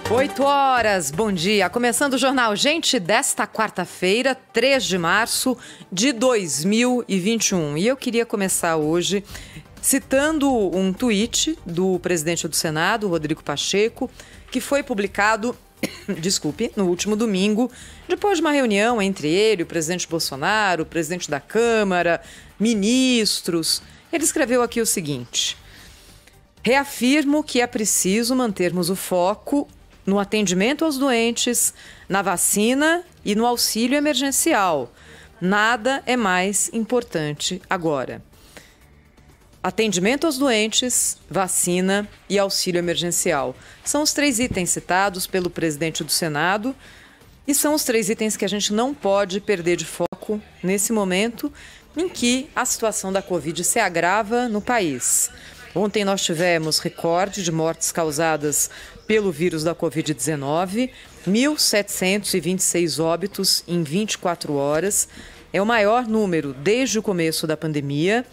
8 horas, bom dia. Começando o Jornal Gente desta quarta-feira, 3 de março de 2021. E eu queria começar hoje citando um tweet do presidente do Senado, Rodrigo Pacheco, que foi publicado, no último domingo, depois de uma reunião entre ele, o presidente Bolsonaro, o presidente da Câmara, ministros. Ele escreveu aqui o seguinte: reafirmo que é preciso mantermos o foco no atendimento aos doentes, na vacina e no auxílio emergencial. Nada é mais importante agora. Atendimento aos doentes, vacina e auxílio emergencial. São os 3 itens citados pelo presidente do Senado e são os 3 itens que a gente não pode perder de foco nesse momento em que a situação da Covid se agrava no país. Ontem nós tivemos recorde de mortes causadas pelo vírus da Covid-19, 1.726 óbitos em 24 horas. É o maior número desde o começo da pandemia.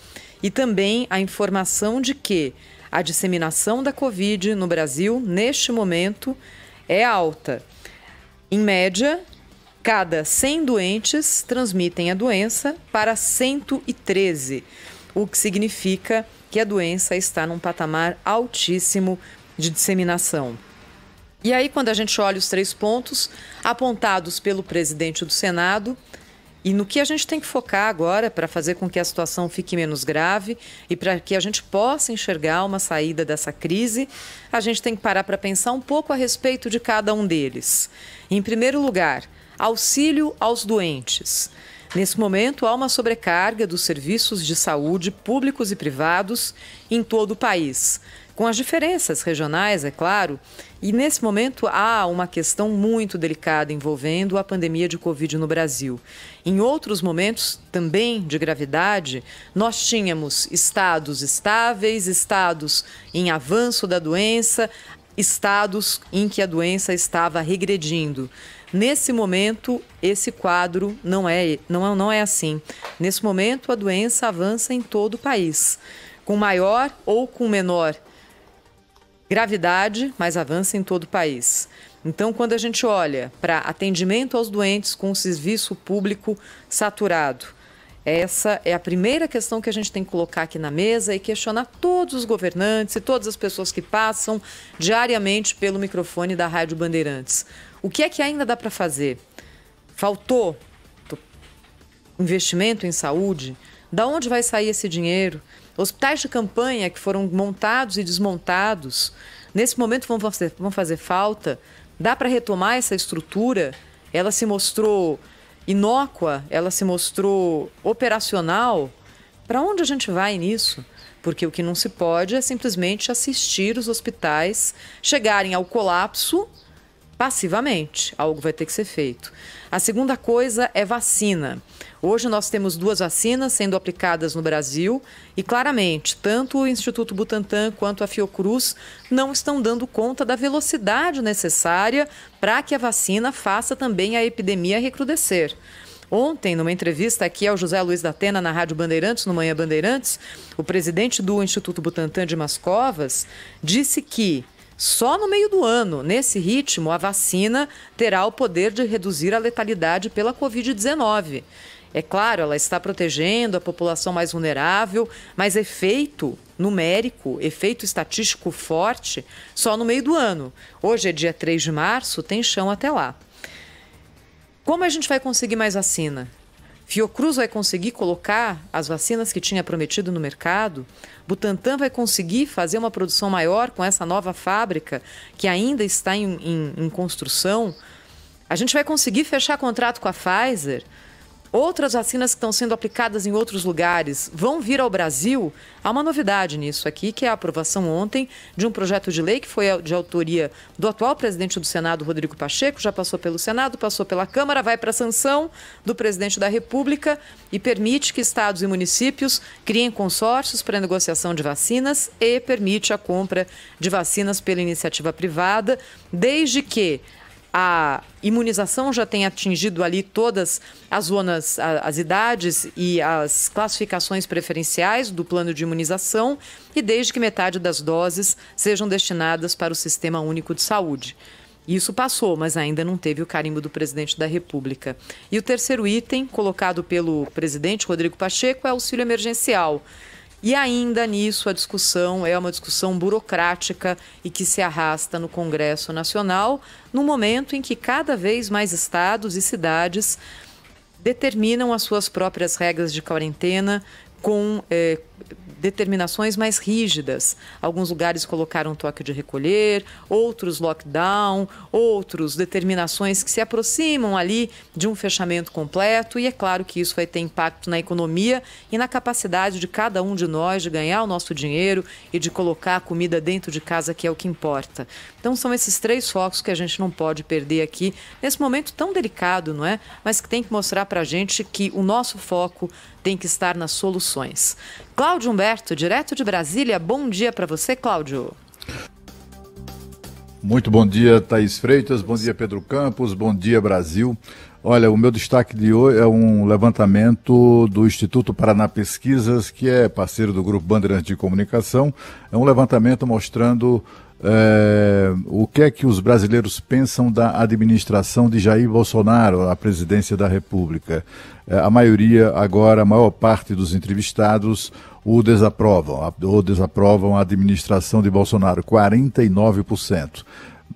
E também a informação de que a disseminação da Covid no Brasil, neste momento, é alta. Em média, cada 100 doentes transmitem a doença para 113, o que significa que a doença está num patamar altíssimo de disseminação. E aí, quando a gente olha os 3 pontos apontados pelo presidente do Senado, e no que a gente tem que focar agora para fazer com que a situação fique menos grave e para que a gente possa enxergar uma saída dessa crise, a gente tem que parar para pensar um pouco a respeito de cada um deles. Em primeiro lugar, auxílio aos doentes. Nesse momento, há uma sobrecarga dos serviços de saúde públicos e privados em todo o país, com as diferenças regionais, é claro, e nesse momento há uma questão muito delicada envolvendo a pandemia de Covid no Brasil. Em outros momentos, também de gravidade, nós tínhamos estados estáveis, estados em avanço da doença, estados em que a doença estava regredindo. Nesse momento, esse quadro não é assim. Nesse momento, a doença avança em todo o país, com maior ou com menor gravidade, mas avança em todo o país. Então, quando a gente olha para atendimento aos doentes com o serviço público saturado, essa é a primeira questão que a gente tem que colocar aqui na mesa e questionar todos os governantes e todas as pessoas que passam diariamente pelo microfone da Rádio Bandeirantes. O que é que ainda dá para fazer? Faltou investimento em saúde? Da onde vai sair esse dinheiro? Hospitais de campanha que foram montados e desmontados, nesse momento vão fazer falta. Dá para retomar essa estrutura? Ela se mostrou inócua, ela se mostrou operacional. Para onde a gente vai nisso? Porque o que não se pode é simplesmente assistir os hospitais chegarem ao colapso passivamente. Algo vai ter que ser feito. A segunda coisa é vacina. Hoje nós temos 2 vacinas sendo aplicadas no Brasil e, claramente, tanto o Instituto Butantan quanto a Fiocruz não estão dando conta da velocidade necessária para que a vacina faça também a epidemia recrudescer. Ontem, numa entrevista aqui ao José Luiz da Atena na Rádio Bandeirantes, no Manhã Bandeirantes, o presidente do Instituto Butantan de Mascovas disse que só no meio do ano, nesse ritmo, a vacina terá o poder de reduzir a letalidade pela Covid-19. É claro, ela está protegendo a população mais vulnerável, mas efeito numérico, efeito estatístico forte, só no meio do ano. Hoje é dia 3 de março, tem chão até lá. Como a gente vai conseguir mais vacina? Fiocruz vai conseguir colocar as vacinas que tinha prometido no mercado? Butantan vai conseguir fazer uma produção maior com essa nova fábrica que ainda está em construção? A gente vai conseguir fechar contrato com a Pfizer? Outras vacinas que estão sendo aplicadas em outros lugares vão vir ao Brasil? Há uma novidade nisso aqui, que é a aprovação ontem de um projeto de lei que foi de autoria do atual presidente do Senado, Rodrigo Pacheco, já passou pelo Senado, passou pela Câmara, vai para a sanção do presidente da República e permite que estados e municípios criem consórcios para negociação de vacinas e permite a compra de vacinas pela iniciativa privada, desde que a imunização já tem atingido ali todas as zonas, as idades e as classificações preferenciais do plano de imunização e desde que metade das doses sejam destinadas para o Sistema Único de Saúde. Isso passou, mas ainda não teve o carimbo do presidente da República. E o terceiro item, colocado pelo presidente Rodrigo Pacheco, é o auxílio emergencial. E ainda nisso a discussão é uma discussão burocrática e que se arrasta no Congresso Nacional, no momento em que cada vez mais estados e cidades determinam as suas próprias regras de quarentena com determinações mais rígidas. Alguns lugares colocaram toque de recolher, outros lockdown, outros determinações que se aproximam ali de um fechamento completo, e é claro que isso vai ter impacto na economia e na capacidade de cada um de nós de ganhar o nosso dinheiro e de colocar a comida dentro de casa, que é o que importa. Então são esses três focos que a gente não pode perder aqui nesse momento tão delicado, não é? Mas que tem que mostrar para a gente que o nosso foco tem que estar nas soluções. Cláudio Humberto, direto de Brasília, bom dia para você, Cláudio. Muito bom dia, Thaís Freitas, bom dia, Pedro Campos, bom dia, Brasil. Olha, o meu destaque de hoje é um levantamento do Instituto Paraná Pesquisas, que é parceiro do Grupo Bandeirantes de Comunicação. É um levantamento mostrando o que é que os brasileiros pensam da administração de Jair Bolsonaro à presidência da República. A maioria, agora, a maior parte dos entrevistados o desaprovam a administração de Bolsonaro, 49%.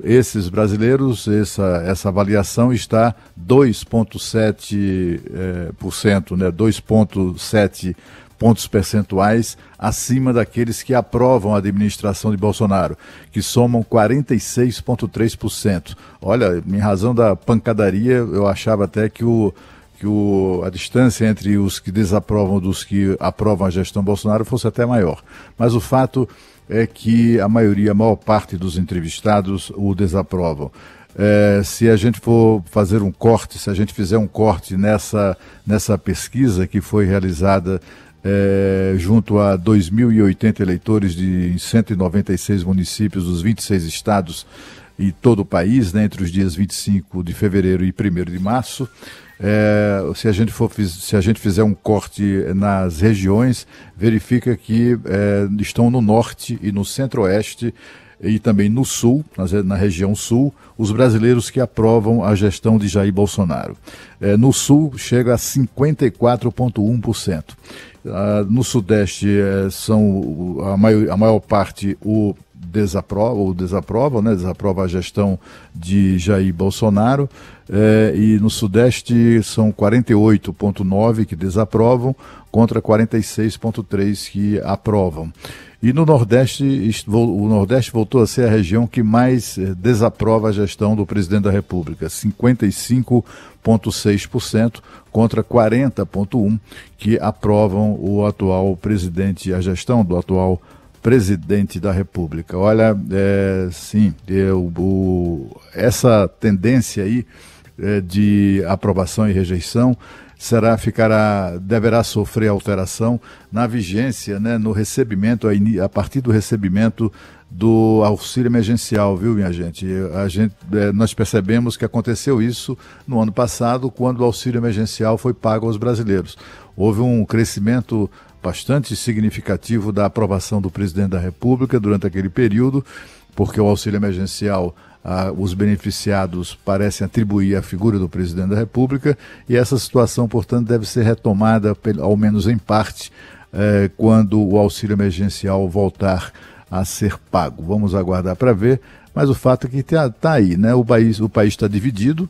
Esses brasileiros, essa avaliação está 2,7%, né, 2,7 pontos percentuais acima daqueles que aprovam a administração de Bolsonaro, que somam 46,3%. Olha, em razão da pancadaria, eu achava até que a distância entre os que desaprovam dos que aprovam a gestão Bolsonaro fosse até maior. Mas o fato é que a maior parte dos entrevistados o desaprovam. Se a gente for fazer um corte, se a gente fizer um corte nessa pesquisa que foi realizada junto a 2.080 eleitores de 196 municípios dos 26 estados e todo o país, né, entre os dias 25 de fevereiro e 1º de março, se a gente fizer um corte nas regiões, verifica que estão no norte e no centro-oeste e também no sul, na região sul, os brasileiros que aprovam a gestão de Jair Bolsonaro. No sul chega a 54,1%. No sudeste a maior parte desaprova, né? Desaprova a gestão de Jair Bolsonaro, e no sudeste são 48,9% que desaprovam contra 46,3% que aprovam. E no Nordeste, o Nordeste voltou a ser a região que mais desaprova a gestão do presidente da República, 55,6% contra 40,1% que aprovam o atual presidente, a gestão do atual presidente da República. Olha, sim, essa tendência aí de aprovação e rejeição deverá sofrer alteração na vigência, né, no recebimento, a partir do recebimento do auxílio emergencial, viu, minha gente? Nós percebemos que aconteceu isso no ano passado, quando o auxílio emergencial foi pago aos brasileiros. Houve um crescimento bastante significativo da aprovação do presidente da República durante aquele período, porque o auxílio emergencial, os beneficiados parecem atribuir à figura do presidente da República, e essa situação, portanto, deve ser retomada, ao menos em parte, quando o auxílio emergencial voltar a ser pago. Vamos aguardar para ver, mas o fato é que está aí, né? O país está dividido.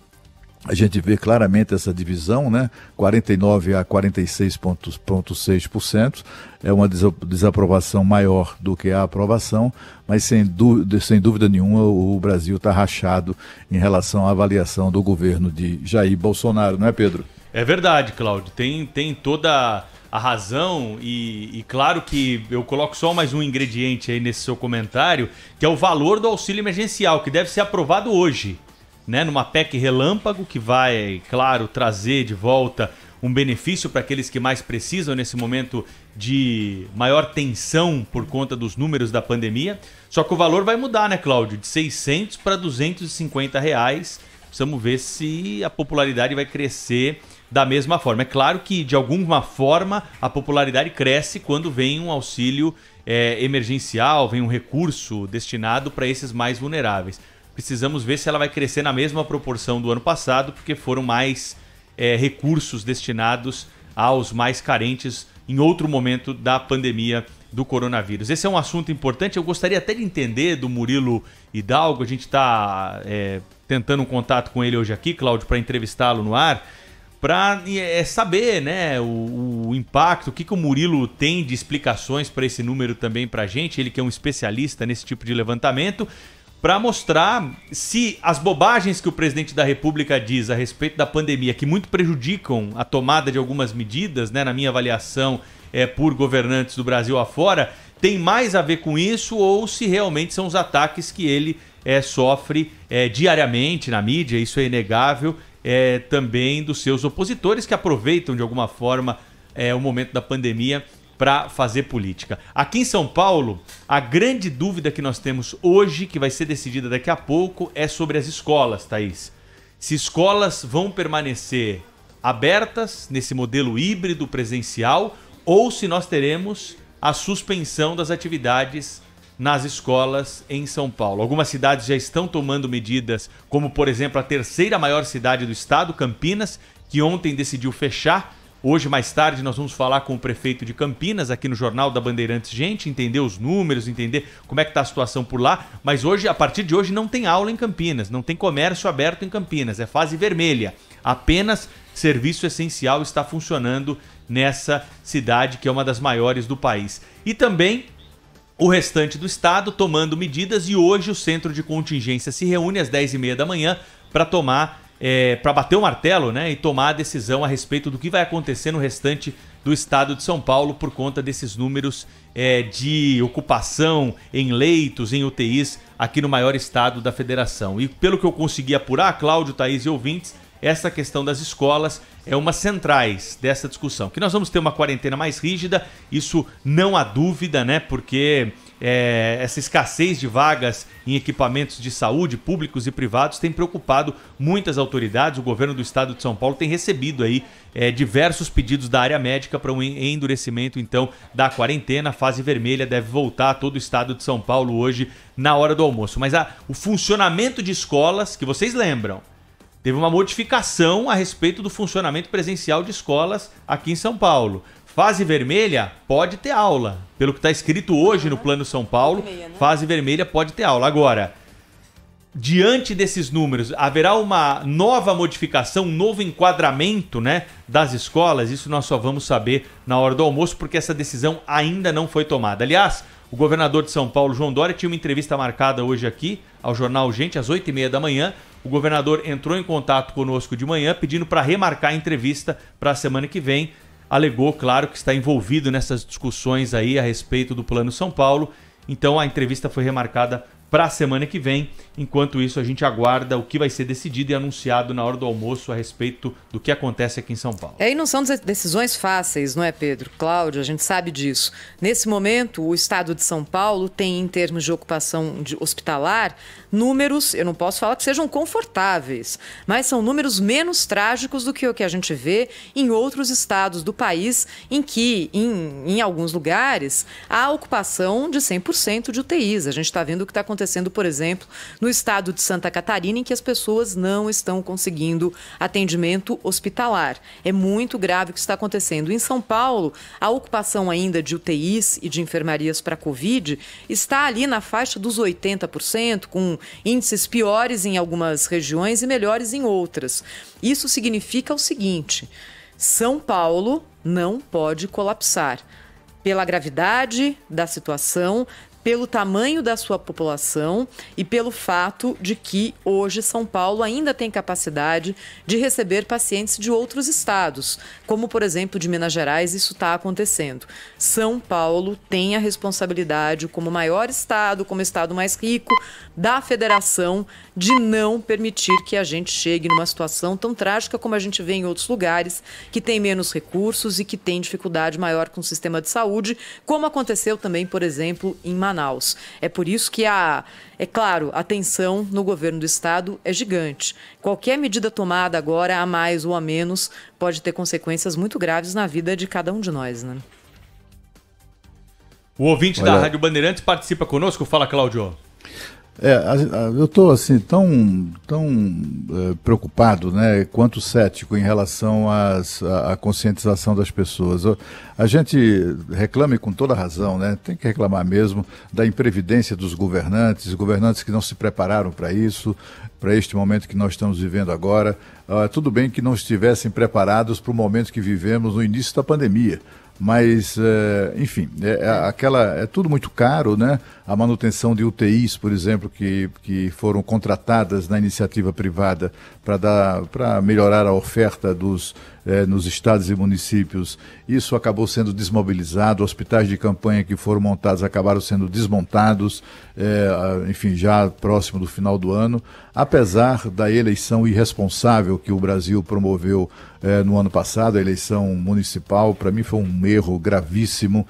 A gente vê claramente essa divisão, né? 49% a 46,6%. É uma desaprovação maior do que a aprovação, mas sem dúvida nenhuma o Brasil está rachado em relação à avaliação do governo de Jair Bolsonaro, não é, Pedro? É verdade, Cláudio. Tem toda a razão e claro que eu coloco só mais um ingrediente aí nesse seu comentário, que é o valor do auxílio emergencial, que deve ser aprovado hoje, né, numa PEC relâmpago que vai, claro, trazer de volta um benefício para aqueles que mais precisam nesse momento de maior tensão por conta dos números da pandemia. Só que o valor vai mudar, né, Cláudio? De 600 para 250 reais. Precisamos ver se a popularidade vai crescer da mesma forma. É claro que, de alguma forma, a popularidade cresce quando vem um auxílio emergencial, vem um recurso destinado para esses mais vulneráveis. precisamos ver se ela vai crescer na mesma proporção do ano passado, porque foram mais recursos destinados aos mais carentes em outro momento da pandemia do coronavírus. Esse é um assunto importante. Eu gostaria até de entender do Murilo Hidalgo. A gente está tentando um contato com ele hoje aqui, Cláudio, para entrevistá-lo no ar, para saber, né, o impacto, o que o Murilo tem de explicações para esse número também para a gente, ele que é um especialista nesse tipo de levantamento, para mostrar se as bobagens que o presidente da República diz a respeito da pandemia, que muito prejudicam a tomada de algumas medidas, né, na minha avaliação, por governantes do Brasil afora, tem mais a ver com isso ou se realmente são os ataques que ele sofre diariamente na mídia, isso é inegável, também dos seus opositores que aproveitam de alguma forma o momento da pandemia para fazer política. Aqui em São Paulo, a grande dúvida que nós temos hoje, que vai ser decidida daqui a pouco, é sobre as escolas, Thaís. Se escolas vão permanecer abertas nesse modelo híbrido presencial ou se nós teremos a suspensão das atividades nas escolas em São Paulo. Algumas cidades já estão tomando medidas, como por exemplo a terceira maior cidade do estado, Campinas, que ontem decidiu fechar. Hoje, mais tarde, nós vamos falar com o prefeito de Campinas, aqui no Jornal da Bandeirantes, gente, entender os números, entender como é que está a situação por lá. Mas hoje, a partir de hoje, não tem aula em Campinas, não tem comércio aberto em Campinas, é fase vermelha. Apenas serviço essencial está funcionando nessa cidade, que é uma das maiores do país. E também o restante do estado tomando medidas, e hoje o centro de contingência se reúne às 10h30 da manhã para para bater o martelo, né, e tomar a decisão a respeito do que vai acontecer no restante do estado de São Paulo por conta desses números de ocupação em leitos, em UTIs, aqui no maior estado da federação. E pelo que eu consegui apurar, Cláudio, Thaís e ouvintes, essa questão das escolas é uma centrais dessa discussão. Que nós vamos ter uma quarentena mais rígida, isso não há dúvida, né? Porque essa escassez de vagas em equipamentos de saúde, públicos e privados, tem preocupado muitas autoridades. O governo do estado de São Paulo tem recebido aí diversos pedidos da área médica para um endurecimento, então, da quarentena. A fase vermelha deve voltar a todo o estado de São Paulo hoje, na hora do almoço. Mas o funcionamento de escolas, que vocês lembram, teve uma modificação a respeito do funcionamento presencial de escolas aqui em São Paulo. Fase vermelha pode ter aula. Pelo que está escrito hoje no Plano São Paulo, fase vermelha pode ter aula. Agora, diante desses números, haverá uma nova modificação, um novo enquadramento, né, das escolas? Isso nós só vamos saber na hora do almoço, porque essa decisão ainda não foi tomada. Aliás, o governador de São Paulo, João Dória, tinha uma entrevista marcada hoje aqui ao Jornal Gente, às 8h30 da manhã. O governador entrou em contato conosco de manhã pedindo para remarcar a entrevista para a semana que vem. Alegou, claro, que está envolvido nessas discussões aí a respeito do Plano São Paulo. Então a entrevista foi remarcada para a semana que vem. Enquanto isso, a gente aguarda o que vai ser decidido e anunciado na hora do almoço a respeito do que acontece aqui em São Paulo. E não são decisões fáceis, não é, Pedro? Cláudio, a gente sabe disso. Nesse momento, o estado de São Paulo tem, em termos de ocupação hospitalar, números, eu não posso falar que sejam confortáveis, mas são números menos trágicos do que o que a gente vê em outros estados do país, em que, em alguns lugares, há ocupação de 100% de UTIs. A gente está vendo o que está acontecendo, por exemplo, no estado de Santa Catarina, em que as pessoas não estão conseguindo atendimento hospitalar. É muito grave o que está acontecendo. Em São Paulo, a ocupação ainda de UTIs e de enfermarias para Covid está ali na faixa dos 80%, com índices piores em algumas regiões e melhores em outras. Isso significa o seguinte: São Paulo não pode colapsar pela gravidade da situação, pelo tamanho da sua população e pelo fato de que hoje São Paulo ainda tem capacidade de receber pacientes de outros estados, como por exemplo de Minas Gerais. Isso está acontecendo. São Paulo tem a responsabilidade, como maior estado, como estado mais rico da federação, de não permitir que a gente chegue numa situação tão trágica como a gente vê em outros lugares, que tem menos recursos e que tem dificuldade maior com o sistema de saúde, como aconteceu também, por exemplo, em Manaus. É por isso que é claro, a tensão no governo do estado é gigante. Qualquer medida tomada agora, a mais ou a menos, pode ter consequências muito graves na vida de cada um de nós, né? O ouvinte da Rádio Bandeirantes participa conosco. Fala, Cláudio. Eu estou assim tão preocupado, né, quanto cético em relação à conscientização das pessoas. A gente reclama e com toda razão, né, tem que reclamar mesmo da imprevidência dos governantes que não se prepararam para isso, para este momento que nós estamos vivendo agora. Tudo bem que não estivessem preparados para o momento que vivemos no início da pandemia. Mas, enfim, é tudo muito caro, né? A manutenção de UTIs, por exemplo, que foram contratadas na iniciativa privada para melhorar a oferta nos estados e municípios, isso acabou sendo desmobilizado. Hospitais de campanha que foram montados acabaram sendo desmontados, enfim, já próximo do final do ano, apesar da eleição irresponsável que o Brasil promoveu no ano passado, a eleição municipal. Para mim foi um erro gravíssimo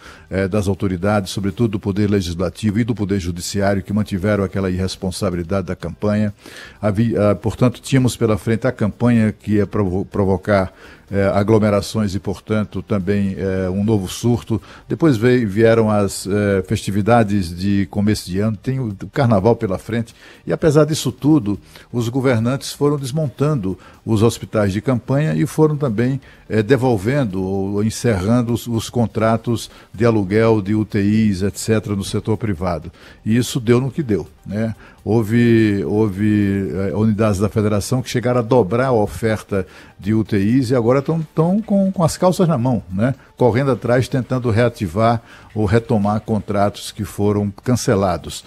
das autoridades, sobretudo do Poder Legislativo e do Poder Judiciário, que mantiveram aquela irresponsabilidade da campanha. Portanto, tínhamos pela frente a campanha que ia provocar aglomerações e, portanto, também um novo surto. Depois vieram as festividades de começo de ano, tem o carnaval pela frente, e apesar disso tudo, os governantes foram desmontando os hospitais de campanha e foram também devolvendo ou encerrando os contratos de aluguel de UTIs, etc., no setor privado. E isso deu no que deu, né? Houve unidades da federação que chegaram a dobrar a oferta de UTIs e agora estão com as calças na mão, né? Correndo atrás, tentando reativar ou retomar contratos que foram cancelados.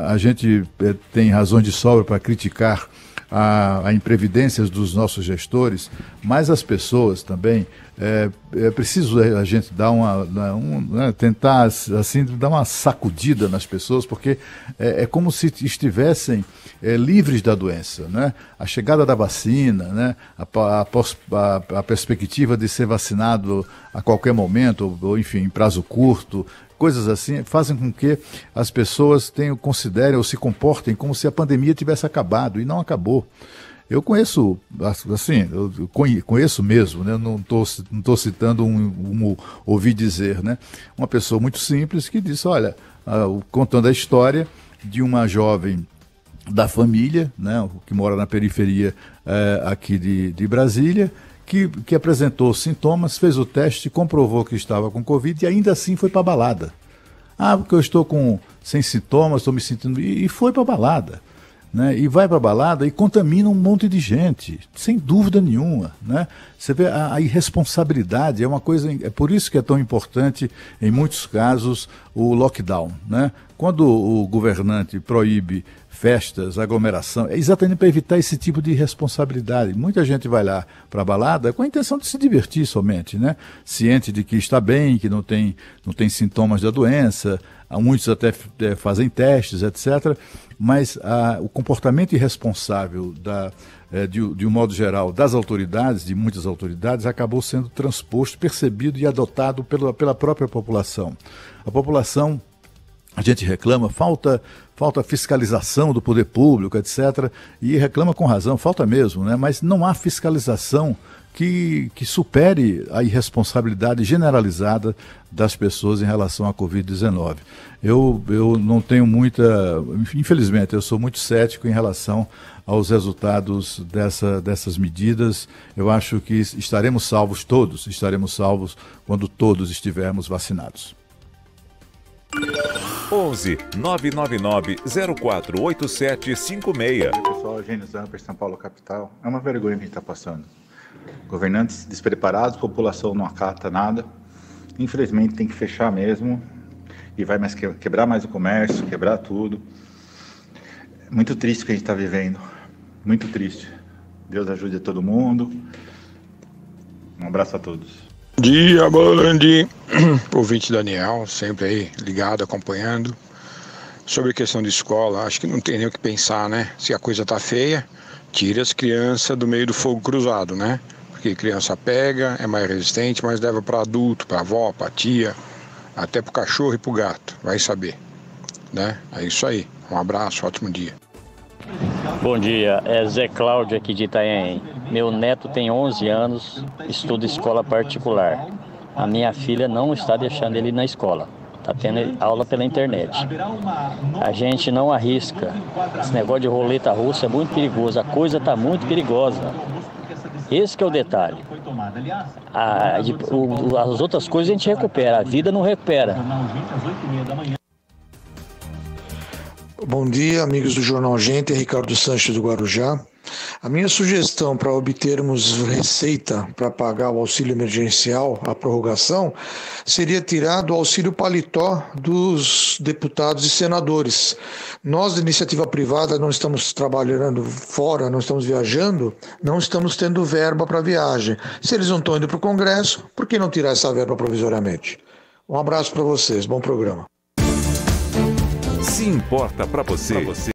A gente tem razões de sobra para criticar a imprevidência dos nossos gestores, mas as pessoas também, é preciso a gente dar tentar assim, dar uma sacudida nas pessoas, porque é como se estivessem livres da doença, né? A chegada da vacina, né? A perspectiva de ser vacinado a qualquer momento, ou enfim, em prazo curto, coisas assim, fazem com que as pessoas considerem ou se comportem como se a pandemia tivesse acabado, e não acabou. Eu conheço, assim, conheço mesmo, né? Não estou citando ouvi dizer, né? Uma pessoa muito simples que disse, olha, contando a história de uma jovem da família, né? Que mora na periferia aqui de Brasília, que apresentou sintomas, fez o teste, comprovou que estava com Covid e ainda assim foi para a balada. Porque eu estou sem sintomas, estou me sentindo... E foi para a balada, né? E vai para a balada e contamina um monte de gente, sem dúvida nenhuma, né? Você vê a irresponsabilidade, é uma coisa... É por isso que é tão importante, em muitos casos, o lockdown, né? Quando o governante proíbe festas, aglomeração, é exatamente para evitar esse tipo de irresponsabilidade. Muita gente vai lá para a balada com a intenção de se divertir somente, né? Ciente de que está bem, que não tem sintomas da doença, muitos até fazem testes, etc. Mas o comportamento irresponsável de um modo geral das autoridades, de muitas autoridades, acabou sendo transposto, percebido e adotado pela própria população. A população, a gente reclama, falta fiscalização do poder público, etc. E reclama com razão, falta mesmo, né? Mas não há fiscalização que supere a irresponsabilidade generalizada das pessoas em relação à Covid-19. Eu não tenho infelizmente, eu sou muito cético em relação aos resultados dessas medidas. Eu acho que estaremos salvos quando todos estivermos vacinados. 11 999 048756. Pessoal, Eugênio Zamper, São Paulo, capital. É uma vergonha que a gente está passando. Governantes despreparados, população não acata nada. Infelizmente tem que fechar mesmo. E vai quebrar mais o comércio, quebrar tudo. Muito triste o que a gente está vivendo. Muito triste. Deus ajude todo mundo. Um abraço a todos. Dia, Band, ouvinte Daniel, sempre aí ligado, acompanhando. Sobre a questão de escola, acho que não tem nem o que pensar, né? Se a coisa tá feia, tira as crianças do meio do fogo cruzado, né? Porque criança pega, é mais resistente, mas leva para adulto, para avó, para tia, até pro cachorro e pro gato, vai saber, né? É isso aí, um abraço, ótimo dia. Bom dia, é Zé Cláudio aqui de Itanhaém. Meu neto tem 11 anos, estuda escola particular. A minha filha não está deixando ele ir na escola. Está tendo aula pela internet. A gente não arrisca. Esse negócio de roleta russa é muito perigoso. A coisa está muito perigosa. Esse que é o detalhe. As outras coisas a gente recupera, a vida não recupera. Bom dia, amigos do Jornal Gente, Ricardo Sanches do Guarujá. A minha sugestão para obtermos receita para pagar o auxílio emergencial, a prorrogação, seria tirar do auxílio paletó dos deputados e senadores. Nós, de iniciativa privada, não estamos trabalhando fora, não estamos viajando, não estamos tendo verba para viagem. Se eles não estão indo para o Congresso, por que não tirar essa verba provisoriamente? Um abraço para vocês, bom programa. Se importa para você.